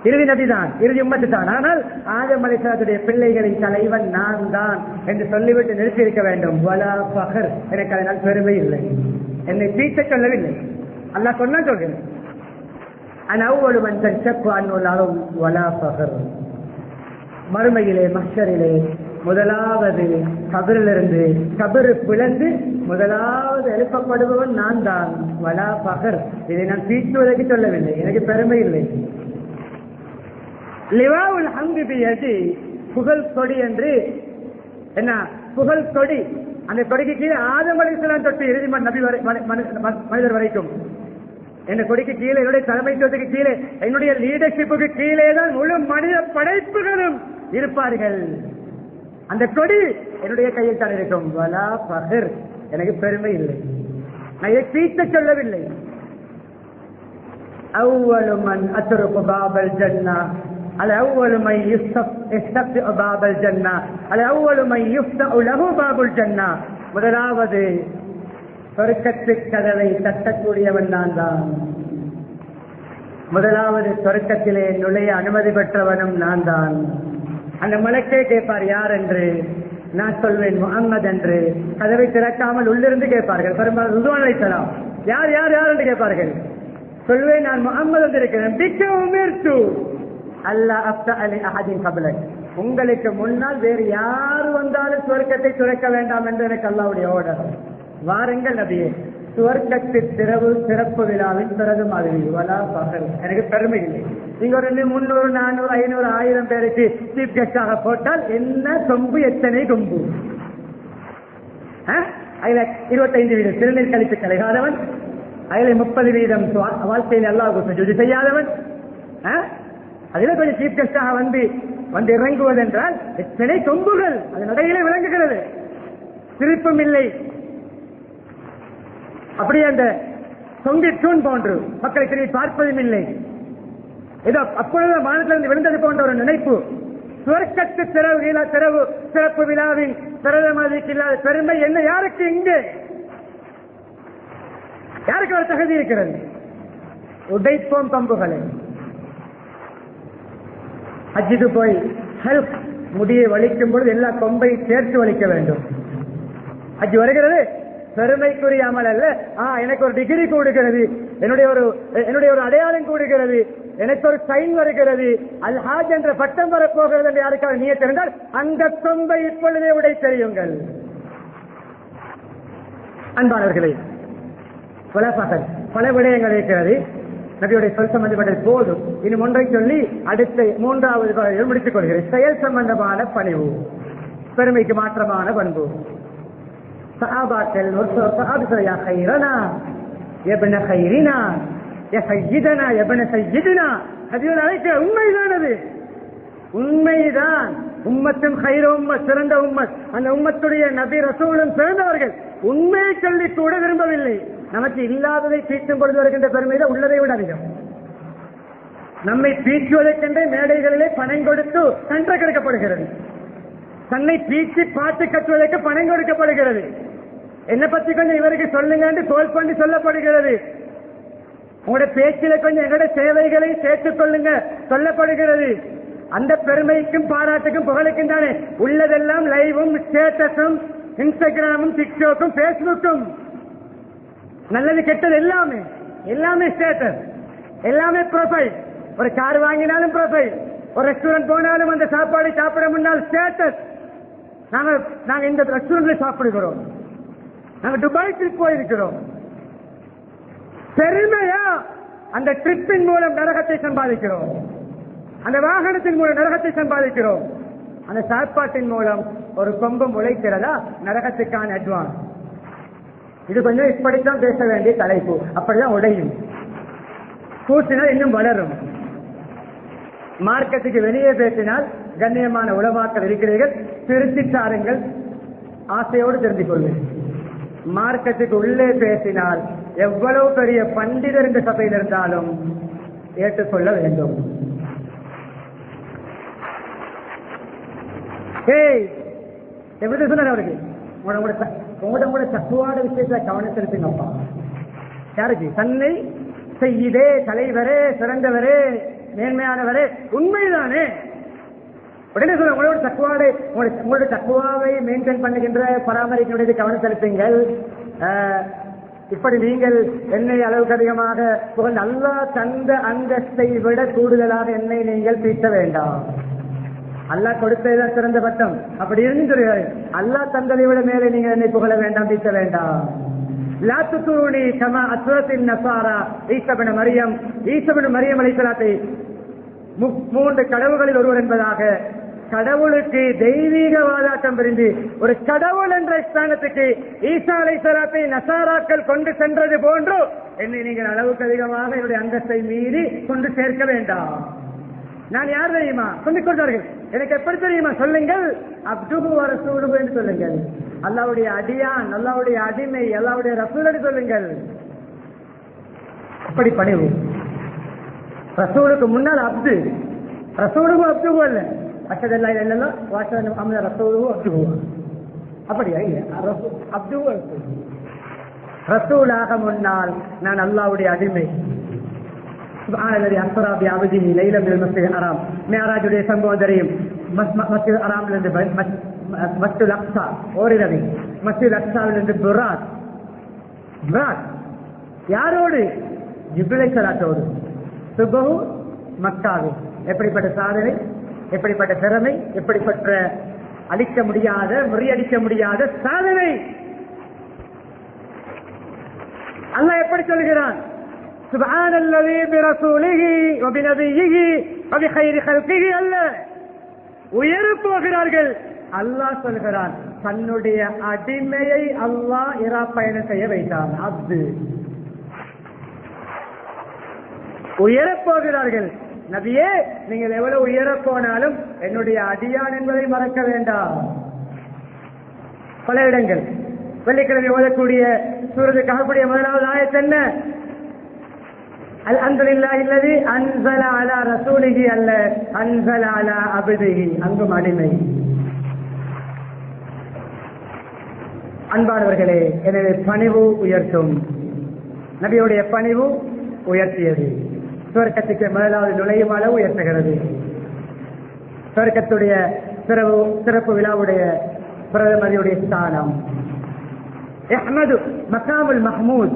இறுதி நபிதான், இறுதி உம்மத்து தான். ஆனால் ஆதம் அலைஹிஸ்ஸலாத்துடைய பிள்ளைகளின் தலைவன் நான் தான் என்று சொல்லிவிட்டு நிறுத்தி இருக்க வேண்டும். வலா ஃபஹர், எனக்கு அதனால் பெருமை இல்லை, என்னை தீட்ட சொல்லவில்லை. அல்லாஹ் சொன்னா சொல்கிறேன். மறுமையிலே மஹ்ஷரிலே முதலாவது கபரிலிருந்து கபரு பிளந்து முதலாவது எழுப்பப்படுபவன் நான் தான். வலா பகர், இதை நான் தீட்டுவதற்கு சொல்லவில்லை, எனக்கு பெருமை இல்லை. லிவாவுல் ஹம்து பியதி, புகழ் கொடி என்று என்ன, புகழ் கொடி. அந்த கொடிக்கு கீழே ஆதம் அலைஹிஸ்ஸலாம் தொட்டு இறுதி மனிதர் வரைக்கும் என் கொடிக்கு கீழே, என்னுடைய தலைமைத்துவத்துக்கு கீழே, என்னுடைய லீடர்ஷிப்புக்கு கீழே தான் முழு மனித படைப்புகளும் இருப்பார்கள். அந்த கொடி என்னுடைய கையில் தான் இருக்கும். வலா பகர், எனக்கு பெருமை இல்லை, நான் இதை தீட்ட சொல்லவில்லை. அவ்வளு மன் அத்ருக்கு பாபல் ஜன்னா அல் அவ்வளு மை யுஸ்தஃப்து பாபல் ஜன்னா அல் அவ்வளு மை யுஃப்தஉ லஹு பாபுல் ஜன்னா, முதலாவது சொர்க்கத்து கதவை தட்டக்கூடியவன் நான் தான். முதலாவது சொர்க்கத்திலே நுழைய அனுமதி பெற்றவனும் நான் தான். அந்த மலக்கே கேட்பார் யார் என்று, நான் சொல்வேன் முஹம்மது என்று. கதவை திறக்காமல் உள்ளிருந்து கேட்பார்கள். பெரும்பாலும் ருதுவான் அலைஹிஸ்ஸலாம் யார் யார் யார் என்று கேட்பார்கள். சொல்வேன் நான் முஹம்மது என்று இருக்கிறேன். அல்லாஹ் அஃப்தா அலி அஹதின் கப்லக், உங்களுக்கு முன்னால் வேறு யார் வந்தாலும் சுவர்க்கத்தை துறக்க வேண்டாம் என்று எனக்கு அல்லாஹ்வுடைய ஆர்டர். வாருங்கள் நபியே, சுவர்க்கத்து சிறப்பு விழாவின் பிறகு மாதிரி. வலா பகல், எனக்கு பெருமை இல்லை. நீங்க ஒரு 300 400 500 1000 பேருக்கு சீஃப் கெஸ்டாக போட்டால் என்ன கொம்பு, எத்தனை கொம்பு. அதுல 25% சிறுநீர் கழித்து கலைகாதவன், அதுல 30% வாழ்க்கையில் அல்லாஹ்வுக்கு சுஜூது செய்யாதவன், அதுல கொஞ்சம் சீஃப் கெஸ்டாக வந்து இறங்குவதென்றால் எத்தனை கொம்புகள் அது நடையிலே விளங்குகிறது. சிரிப்பும் இல்லை, அப்படியே அந்த தொங்கி தூண் போன்று மக்களை திரும்பி பார்ப்பதும் இல்லை. ஏதோ அப்பொழுது வானத்திலிருந்து விழுந்தது போன்ற ஒரு நினைப்பு. சுவர்க்கத்து சிறப்பு விழாவின் பிரதமதிக்கு இல்லாத பெருமை என்ன யாருக்கு இங்கே, யாருக்கு ஒரு தகுதி இருக்கிறது? உடைப்போம் பம்புகளை. ஹஜ்ஜுக்கு போய் ஹெல்ப் முடியை வலிக்கும் பொழுது எல்லா கொம்பை சேர்த்து வலிக்க வேண்டும். ஹஜ் வருகிறது பெருமைக்குரிய அமல் அல்ல. எனக்கு ஒரு டிகிரி கூடுகிறது, என்னுடைய ஒரு அடையாளம் கூடுகிறது, எனக்கு ஒரு சைன் வருகிறது, அல் ஹாஜ் என்ற பட்டம் வரப்போகிறது என்று யாருக்காக நியத் இருந்தால் அந்த கொம்பை இப்பொழுதே உடை தெரியுங்கள். அன்பானவர்களே, பல விடயங்கள் இருக்கிறது. நபியுடைய சொல் சம்பந்தப்பட்டது போதும். இன்னும் ஒன்றை சொல்லி அடுத்த 3வது பகுதியில் முடித்துக் கொள்கிறேன். செயல் சம்பந்தமான பணிவு, பெருமைக்கு மாற்றமான பண்பு. சஹாபாக்கள் ஒரு சஹாபி யா கைரனா எபன கைரினா யா சய்யிதனா எபன சய்யிதினா, நபியோடு அழைக்க உண்மைதான், அது உண்மைதான். உம்மத்தும் கைர உம்மத், சிறந்த உம்மத். அந்த உம்மத்துடைய நபி ரசூலும் சிறந்தவர்கள். உண்மையை சொல்லி கூட விரும்பவில்லை. நமக்கு இல்லாததை பீட்டும் பொழுது வருகின்ற பெருமைதான் உள்ளதை விட அதிகம். நம்மை பீச்சுவதற்கென்றே மேடைகளிலே பணம் கொடுத்து கன்ற கிடைக்கப்படுகிறது. தன்னை பீச்சு பாட்டு கட்டுவதற்கு பணம் கொடுக்கப்படுகிறது. என்னை பத்தி கொஞ்சம் இவருக்கு சொல்லுங்க என்று தோல் பண்ணி சொல்லப்படுகிறது. உங்களுடைய பேச்சில கொஞ்சம் எங்களுடைய சேவைகளை சேர்த்துக் கொள்ளுங்க சொல்லப்படுகிறது. அந்த பெருமைக்கும் பாராட்டுக்கும் புகழுக்கும் தானே உள்ளதெல்லாம் லைவும் ஸ்டேட்டஸும் இன்ஸ்டாகிராமும் டிக்டாக்கும் பேஸ்புக்கும். நல்லது கெட்டது எல்லாமே ஸ்டேட்டஸ், எல்லாமே ப்ரொஃபைல். ஒரு கார் வாங்கினாலும் ப்ரொஃபைல், ஒரு ரெஸ்டாரண்ட் போனாலும் அந்த சாப்பாடு சாப்பிட முன்னால் ஸ்டேட்டஸ். நாங்க இந்த ரெஸ்டாரண்ட்ல சாப்பிடுகிறோம், நாங்க துபாய் ட்ரிப் போயிருக்கிறோம். பெருமையா அந்த ட்ரிப்பின் மூலம் நரகத்தை சம்பாதிக்கிறோம், அந்த வாகனத்தின் மூலம் நரகத்தை சம்பாதிக்கிறோம். அந்த சாப்பாட்டின் மூலம் ஒரு கொம்பம் உழைக்கிறதா நரகத்துக்கான அட்வான்ஸ். இது கொஞ்சம் இப்படித்தான் பேச வேண்டிய தலைப்பு. அப்படிதான் உடையும், கூட்டினால் இன்னும் வளரும். மார்க்கத்துக்கு வெளியே பேசினால் கண்ணியமான உலமாக்கள் இருக்கிறீர்கள், திருத்தி சாருங்கள், ஆசையோடு தெரிந்து கொள்வேன். மார்க்கத்துக்கு உள்ளே பேசினால் எவ்வளவு பெரிய பண்டிதர் இந்த சபையில் இருந்தாலும் ஏற்றுக்கொள்ள வேண்டும். எப்படி சொன்னார் அவருக்கு, உங்களோட தத்துவாட விஷயத்துல கவனம் செலுத்துங்கப்பா. யாருக்கு? தன்னை செய்யுதே, தலைவரே, சிறந்தவரே, மேன்மையானவரே, உண்மைதானே. உடனே சொல்ல உங்களோட தக்குவாவை மெயின்டைன் பண்ணுகின்ற பராமரிக்கின்ற கவனம் செலுத்துங்கள். இப்படி நீங்கள் என்னை அளவுக்கு அதிகமாக புகழ் அல்லாஹ் தந்த அந்தஸ்தை விட கூடுதலாக என்னை நீங்கள் பீட்ட வேண்டாம். அல்லாஹ் கொடுத்ததுதான் சிறந்த பட்டம். அப்படி இருந்து சொல்கிறார்கள், அல்லாஹ் தந்ததை விட மேலே நீங்க என்னை புகழ வேண்டாம், தீர்த்த வேண்டாம். லா துத்ரூனி கமா அத்ரத்தின் நஸாரா ஈஸா இப்னு மரியம், ஈஸா இப்னு மரியம் அலைஹிஸ்ஸலாத்தை 3 கடவுள்களில் ஒருவர் என்பதாக கடவுளுக்கு தெய்வீக வாதாட்டம் புரிந்து ஒரு கடவுள் என்ற ஸ்தானத்துக்கு ஈசா அலைஹிஸ்ஸலாத்தை நசாராக்கள் கொண்டு சென்றது போன்று என்னை நீங்கள் அளவுக்கு அதிகமாக என்னுடைய அந்தஸ்தை மீறி கொண்டு சேர்க்க வேண்டாம். நான் யார் தெரியுமா சொல்லிக் கொண்டார்கள், எனக்கு எப்படி தெரியுமா சொல்லுங்கள், அப்துஹு வ ரசூலுஹு என்று சொல்லுங்கள். அல்லாஹ்வுடைய அடியான், அல்லாஹ்வுடைய அடிமை, அல்லாஹ்வுடைய ரசூல் என்று சொல்லுங்கள். அப்படி பணிவு. ரசூலுக்கு முன்னால் அப்து, ரசூலுக்கு அப்துஹு அல்ல. அஷஹது அல்லா இலாஹ இல்லல்லாஹ் வ அஷஹது அன்ன முஹம்மதன் ரசூலுஹு அப்துஹு. அப்படியா? இல்ல, அப்துஹு ரசூலுஹு. ரசூலாக முன்னால் நான் அல்லாஹ்வுடைய அடிமை. சுப்ஹானல்லதி அஸ்ரா பி அப்திஹி லைலன் மினல் மஸ்ஜிதில் ஹராம். மிஅராஜுடைய சம்பவம் தெரியும். மஸ்ஜிதுல் ஹராமிலிருந்து மஸ்ஜிதுல் அக்ஸா ஓரிரவி, மஸ்ஜிதுல் அக்ஸாவிலிருந்து புராக். யாரோடு? ஜிப்ரீல் அலைஹிஸ்ஸலாத்தோடு. சுபஹு மக்காவில். எப்படிப்பட்ட சாதனை, எப்படிப்பட்ட திறமை, எப்படிப்பட்ட அழிக்க முடியாத, முறியடிக்க முடியாத சாதனை. அல்லாஹ் எப்படி சொல்கிறான்? சுப்ஹானல்லதி பிரசூலிஹி வ பிநபியிஹி வ பிகைரி ஹல்கிஹி. அல்லாஹ் உயர போகிறார்கள். அல்லாஹ் சொல்கிறான், தன்னுடைய அடிமையை அல்லாஹ் இரா பயணம் செய்ய வைத்தான். அப்து உயரப் போகிறார்கள். நபியே, நீங்கள் எவ்வளவு உயர போனாலும் என்னுடைய அடியான் என்பதை மறக்க வேண்டாம். பல இடங்கள் வெள்ளிக்கிழமை ஓதக்கூடிய சூரத்து கஹ்ஃபுடைய முதலாவது ஆயத் என்ன? அல்ஹம்துலில்லாஹி அல்லதி அன்ஸல அலா ரசூலிஹி அல்ல அன்ஸல அலா அப்திஹி. அங்கும் அடிமை. அன்பானவர்களே, எனவே பணிவு உயர்த்தும். நபியுடைய பணிவு உயர்த்தியது. சுவர்க்கத்துக்கு முதலாவது நுழையும் அளவு உயர்த்துகிறது. சுவர்க்கத்துடைய சிறப்பு விழாவுடைய பிரதமரியுடைய ஸ்தானம் அஹ்மது மகாமுல் மஹ்மூத்.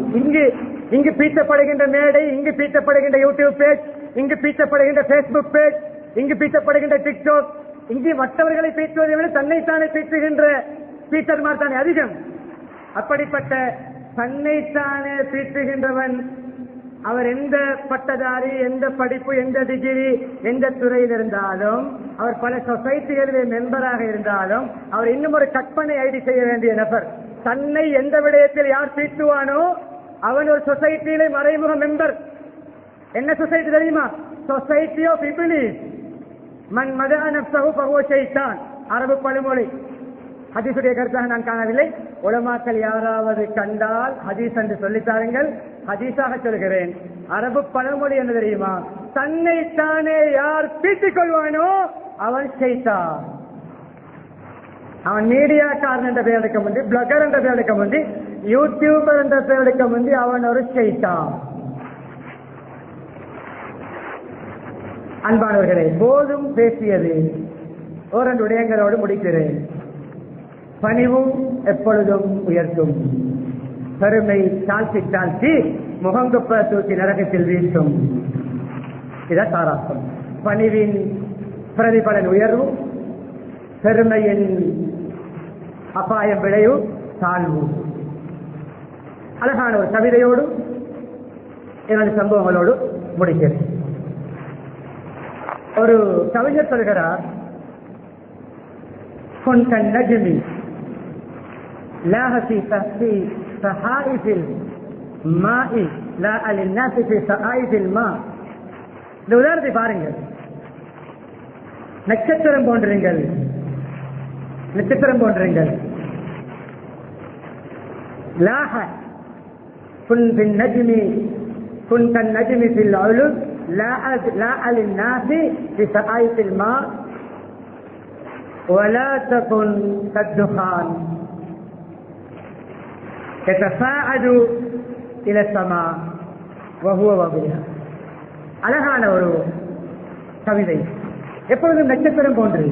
இங்கு பீச்சப்படுகின்ற மேடை, இங்கு பீச்சப்படுகின்ற யூடியூப் பேஜ், இங்கு பீச்சப்படுகின்ற பேஸ்புக் பேஜ், இங்கு பீச்சப்படுகின்ற டிக்டாக், இங்கு மற்றவர்களை பீச்சுவதை விட தன்னைத்தானே பீச்சுகின்ற பீச்சர்மார் தானே அதிகம். அப்படிப்பட்ட தன்னைத்தானே பீச்சுகின்றவன் அவர் எந்த பட்டதாரி, எந்த படிப்பு, எந்த டிகிரி, எந்த துறையில் இருந்தாலும், அவர் பல சொசைட்டிகளிலே மெம்பராக இருந்தாலும், அவர் இன்னும் ஒரு கற்பனை ஐடி செய்ய வேண்டிய நபர். தன்னை எந்த விடயத்தில் யார் பீட்டுவானோ அவன் ஒரு சொசைட்டியிலே மறைமுக மெம்பர். என்ன சொசைட்டி தெரியுமா? Society of இப்லீஸ். மன் மதஅ நஃப்ஸஹு ஃபஹுவ ஷைத்தான். அரபு பழமொழி. ஹதீஸுடைய கருத்தாக நான் காணவில்லை. உலமாக்கள் யாராவது கண்டால் ஹதீஸ் என்று சொல்லித்தாருங்கள். ஹதீஸாக சொல்கிறேன். அரபு பழமொழி என்ன தெரியுமா? தன்னைத்தானே யார் பீட்டிக் கொள்வானோ அவன் ஷைத்தான். அவன் மீடியாக்காரன் என்ற பெயர் எடுக்க முந்தி, பிளாகர் என்ற பெயர் எடுக்க முந்தி, யூடியூபர் என்ற பெயர் எடுக்க முந்தி அவன் ஒரு ஷைத்தான். அன்பானவர்களே, போதும் பேசியது. ஓரண்டு விடயங்களோடு முடிக்கிறேன். பணிவு எப்பொழுதும் உயர்த்தும். பெருமை தாழ்த்தி தாழ்த்தி முகங்குப்ப தூக்கி நரகத்தில் வீழ்த்தும். இதான் சாராசம். பணிவின் பிரதிபலன் உயர்வு, பெருமையின் அபாயம் விளைவு தாழ்வு. அழகான ஒரு கவிதையோடு எனது சம்பவங்களோடு முடிக்கிறேன். ஒரு கவிஞர் சொல்கிறார், كنت النجم لاح في صحائف الماء لا للناس في صحائف الماء. இந்த உதாரணத்தை பாருங்கள். நட்சத்திரம் போன்றீர்கள், நட்சத்திரம் போன்றீர்கள். லாஹ كن في النجم كن كالنجم في العلو لا للناس في صحائف الماء ولا تكن كالدخان يتفاعل الى السماء وهو وبها. அழகான ஒரு கவிதை. எப்பொழுதும் நட்சத்திரம் போன்றது.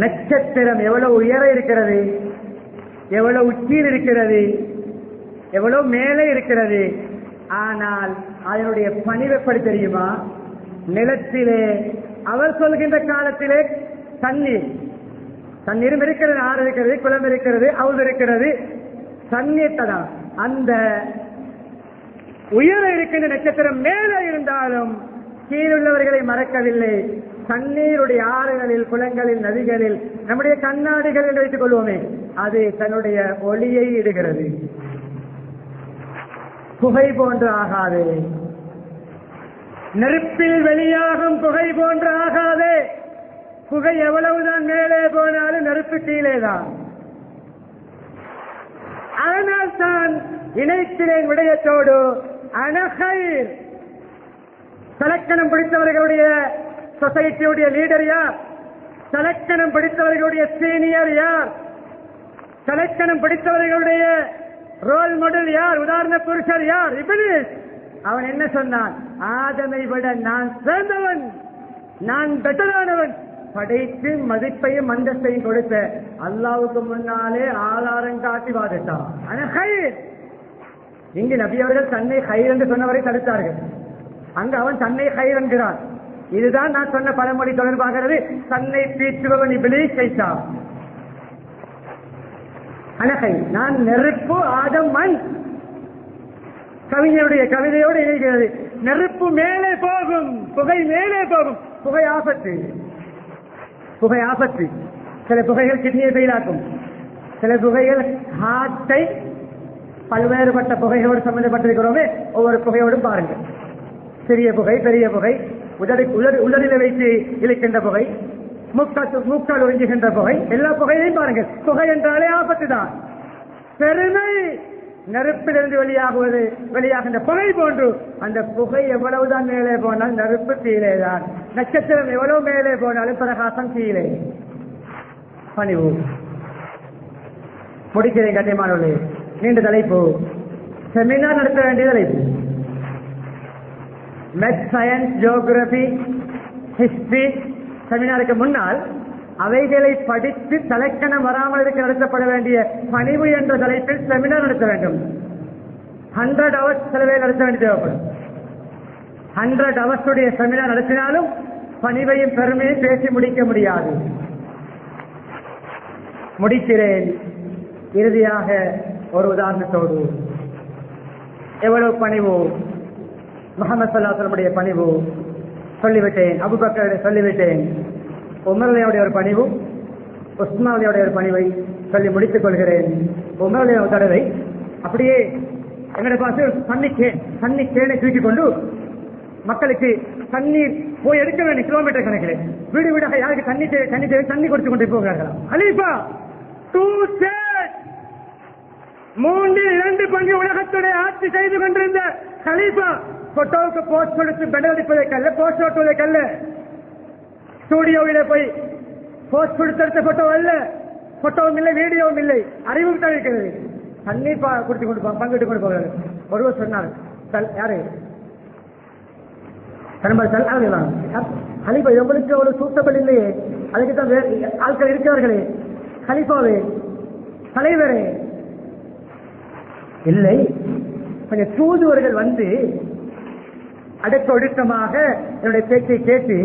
நட்சத்திரம் எவ்வளவு உயர இருக்கிறது, எவ்வளவு உச்சியில் இருக்கிறது, எவ்வளவு மேலே இருக்கிறது. ஆனால் அதனுடைய பணிவு எப்படி தெரியுமா? நிலத்திலே அவர் சொல்கின்ற காலத்திலே தண்ணீரும் இருக்கிறது, ஆறு இருக்கிறது, குளம் இருக்கிறது, அவுது இருக்கிறது, தண்ணீர் தான். அந்த உயர இருக்கின்ற நட்சத்திரம் மேலே இருந்தாலும் கீழுள்ளவர்களை மறக்கவில்லை. தண்ணீருடைய ஆறுகளில், குளங்களில், நதிகளில், நம்முடைய கண்ணாடிகள் என்று வைத்துக் கொள்வோமே, அது தன்னுடைய ஒளியை இடுகிறது. புகை போன்று ஆகாது, நெருப்பில் வெளியாகும் புகை போன்று ஆகாது. புகை எவ்வளவுதான் மேலே போனாலும் நெருப்பு கீழேதான். அதனால் தான் இணைக்கிறேன் விடயத்தோடு அனகைர். தலக்கணம் பிடித்தவர்களுடைய சொசைட்டியுடைய லீடர் யார்? தலக்கணம் பிடித்தவர்களுடைய சீனியர் யார்? தலக்கணம் பிடித்தவர்களுடைய ரோல் மாடல் யார்? உதாரண புருஷர் யார்? இப்லீஸ். அவன் என்ன சொன்னான்? ஆதமை விட நான் சிறந்தவன், நான் பெட்டரானவன். படைத்து மதிப்பையும் அந்தஸ்தையும் கொடுத்த அல்லாவுக்கு முன்னாலே ஆதாரம் காட்டி வாதிட்டான். இங்கு நபி அவர்கள் தன்னை ஹைர் என்று சொன்னவரை தடுத்தார்கள். அங்கு அவன் தன்னை ஹைர் என்கிறான். இதுதான் நான் சொன்ன பழமொழி தொடர்பாகிறது. தன்னை பீற்றுபவன் இப்லீஸ் செய்தான். அனகை, நான் நெருப்பு, ஆதம் மண். கவிஞருடைய கவிதையோடு இணைகிறது. நெருப்பு மேலே போகும், புகை மேலே போகும். புகை ஆபத்து, புகை ஆபத்து. சில புகைகள் கிட்னியை பெயிலாக்கும், சில புகைகள் ஹார்ட்டை. பல்வேறுபட்ட புகைகளோடு சம்பந்தப்பட்டிருக்கிறோமே, ஒவ்வொரு புகையோடும் பாருங்கள். சிறிய புகை, பெரிய புகை, உடலில் வைத்து இழுக்கின்ற புகை, மூக்கால் உறிஞ்சுகின்ற புகை, எல்லா புகையையும் பாருங்கள். புகை என்றாலே ஆபத்து தான். பெருமை நெருப்பிலிருந்து வெளியாகின்ற புகை போன்று. அந்த புகை எவ்வளவுதான் மேலே போனால் நெருப்பு கீழேதான். நட்சத்திரம் எவ்வளவு மேலே போனாலும் பிரகாசம் கீழே. பணிவு. முடிக்கிறேன் கண்ணியமானவர்களே. நீண்ட தலைப்பு, செமினார் நடத்த வேண்டிய தலைப்பு. மேத்ஸ், சயின்ஸ், ஜியோகிராபி, ஹிஸ்டரி செமினாருக்கு முன்னால் அவைகளை படித்து தலைக்கணம் வராமல் இருக்க நடத்தப்பட வேண்டிய பணிவு என்ற தலைப்பில் செமினார் நடத்த வேண்டும். 100 hours செலவே நடத்த வேண்டி தேவைப்படும். 100 hours செமினார் நடத்தினாலும் பணிவையும் பெருமையும் பேசி முடிக்க முடியாது. முடிக்கிறேன் இறுதியாக ஒரு உதாரணத்தோடு. எவ்வளவு பணிவு! முஹம்மது ஸல்லல்லாஹு அலைஹி வஸல்லம் பணிவு சொல்லிவிட்டேன், அபூபக்கரை சொல்லிவிட்டேன், உமர்லையுடைய ஒரு பணிவு, உஸ்மானுடைய ஒரு பணிவை சொல்லி முடித்துக் கொள்கிறேன். உமர்லைய ஒரு தடவை அப்படியே எங்களை பார்த்து தண்ணி கேனை தூக்கிக் கொண்டு மக்களுக்கு தண்ணீர் போய் எடுக்க வேண்டிய கிலோமீட்டர் கணக்கில் வீடு வீடாக யாருக்கு தண்ணி கொடுத்து கொண்டு போகிறார்களாம். ஹலீஃபா 2/3 பங்கு உலகத்துடைய ஆட்சி செய்து கொண்டிருந்த ஹலீஃபா போட்டோவுக்கு போஸ்ட் கொடுத்து பெடல் அடிப்பதற்கல்ல, போஸ்ட் ஓட்டுவதற்கல்ல, ஸ்டூடியோவில போய் போஸ்ட் கொடுத்த போட்டோ அல்ல, போட்டோவும் இல்லை, வீடியோவும் இல்லை, அறிவும் தான் இருக்கிறது. தண்ணீர் கொடுத்து கொண்டு பங்கிட்டு கொண்டு போகிறார். ஒருவர் சொன்னார், யாரு ஹலீஃபா எங்களுக்கு ஒரு சூட்டபிள் இல்லையே, அதுக்கு தான் ஆட்கள் இருக்கிறார்களே, ஹலீஃபாவே தலைவரே. இல்லை, கொஞ்சம் தூதுவர்கள் வந்து அடக்க ஒடுக்கமாக என்னுடைய பேச்சை கேட்டு,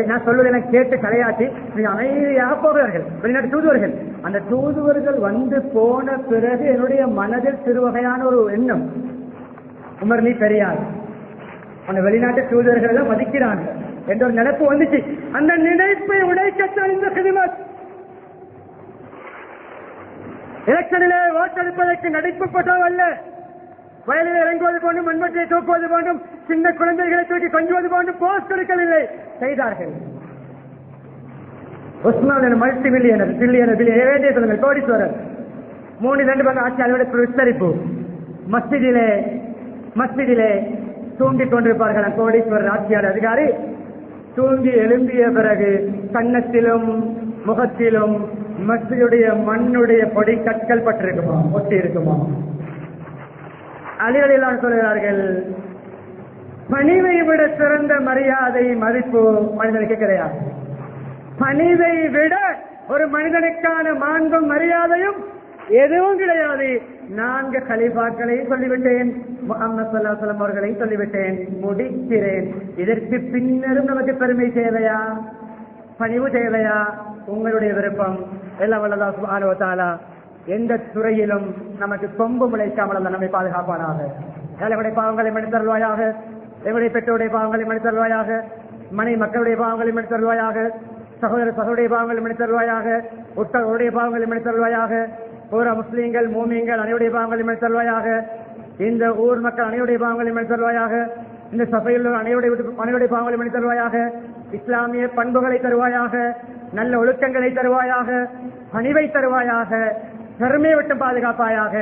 நான் சொல்வதெல்லாம் கேட்டு தலையாட்டி அமைதியாக போகிறார்கள் வெளிநாட்டு தூதுவர்கள். அந்த தூதுவர்கள் வந்து போன பிறகு என்னுடைய மனதில் சிறுவகையான ஒரு எண்ணம், உமர் நீ பெரியார், அந்த வெளிநாட்டு தூதுவர்கள் எல்லாம் மதிக்கிறாங்க என்ற ஒரு நினைப்பு வந்துச்சு. அந்த நினைப்பை உடைக்கத்தான் இந்த ஹிதமத். எலெக்ஷனிலே ஓட்டெடுப்பதற்கு நடிப்புப்பட்டோ அல்ல, வயலில் இறங்குவது போன்றும் மண்மட்டியை தூக்குவது போன்றும் சின்ன குழந்தைகளை தூக்கி கொஞ்சுவது போன்றும் போஸ்ட் எடுக்கவில்லை, செய்தார்கள். உஸ்மான் மல்டி பில்லியனர் கோடீஸ்வரர் 3-2 பங்கு ஆட்சி, அதோட விஸ்தரிப்பு. மஸ்ஜிதிலே தூங்கிக் கொண்டிருப்பார்கள் கோடீஸ்வரர் ஆட்சியாளர் அதிகாரி. தூங்கி எழும்பிய பிறகு கன்னத்திலும் முகத்திலும் மஸ்ஜிதுடைய மண்ணுடைய பொடி கற்கள் பட்டிருக்குமா, ஒட்டி இருக்குமா? அலிகளில் சொல்கிறார்கள், பணிவை விட சிறந்த மரியாதை மதிப்பு மனிதனுக்கு கிடையாது. பணிவை விட ஒரு மனிதனுக்கான மாண்பும் மரியாதையும் எதுவும் கிடையாது. 4 கலீஃபாக்களை சொல்லிவிட்டேன், முஹம்மது ஸல்லல்லாஹு அலைஹி வஸல்லம் அவர்களை சொல்லிவிட்டேன், முடிக்கிறேன். இதற்கு பின்னரும் நமக்கு பெருமை தேவையா, பணிவு தேவையா? உங்களுடைய விருப்பம். எல்லாம் வல்ல அல்லாஹ் சுப்ஹானஹு வ தஆலா எந்த துறையிலும் நமக்கு கொம்பு முளைக்காமல் நம்மை பாதுகாப்பானாக. எங்களுடைய பாவங்களை மன்னித்தருள்வாயாக, எங்களுடைய பெற்றோருடைய பாவங்களை மன்னித்தருள்வாயாக, மனை மக்களுடைய பாவங்களை மன்னித்தருள்வாயாக, சகோதர சகோதரிய பாவங்களை மன்னித்தருள்வாயாக, உற்றவருடைய பாவங்களை மன்னித்தருள்வாயாக, பூரா முஸ்லீம்கள் மூமியங்கள் அனைவருடைய பாவங்களை மன்னித்தருள்வாயாக, இந்த ஊர் மக்கள் அனைவருடைய பாவங்களை மன்னித்தருள்வாயாக, இந்த சபையில் அனைவருடைய பாவங்களை மன்னித்தருள்வாயாக, இஸ்லாமிய பண்புகளை தருவாயாக, நல்ல ஒழுக்கங்களை தருவாயாக, பணிவை தருவாயாக, பெருமையை விட்டு பாதுகாப்பாயாக.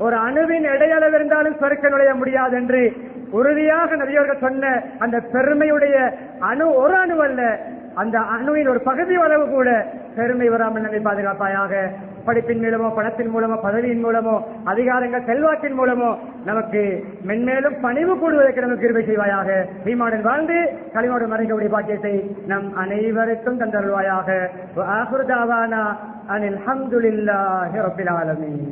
ஒரு அணுவின் இடையளவு இருந்தாலும் சொர்க்க நுழைய முடியாது என்று உறுதியாக நபியவர்கள் சொன்ன அந்த பெருமையுடைய அணு ஒரு அணு அல்ல, அந்த அணுவின் ஒரு பகுதி அளவு கூட பெருமை வராமல் நம்மை பாதுகாப்பாயாக. படிப்பின் மூலமோ, பணத்தின் மூலமோ, பதவியின் மூலமோ, அதிகாரங்கள் செல்வாக்கின் மூலமோ நமக்கு மென்மேலும் பணிவு கூடுவதற்கு நமக்கு கிருபை செய்வாயாக. ஈமானுடன் வாழ்ந்து களிமோடு மறைக்கக்கூடிய பாக்கியத்தை நம் அனைவருக்கும் தந்தருள்வாயாக. ஆகிரு தாவானா அனில் ஹம்துலில்லாஹி ரப்பில் ஆலமீன்.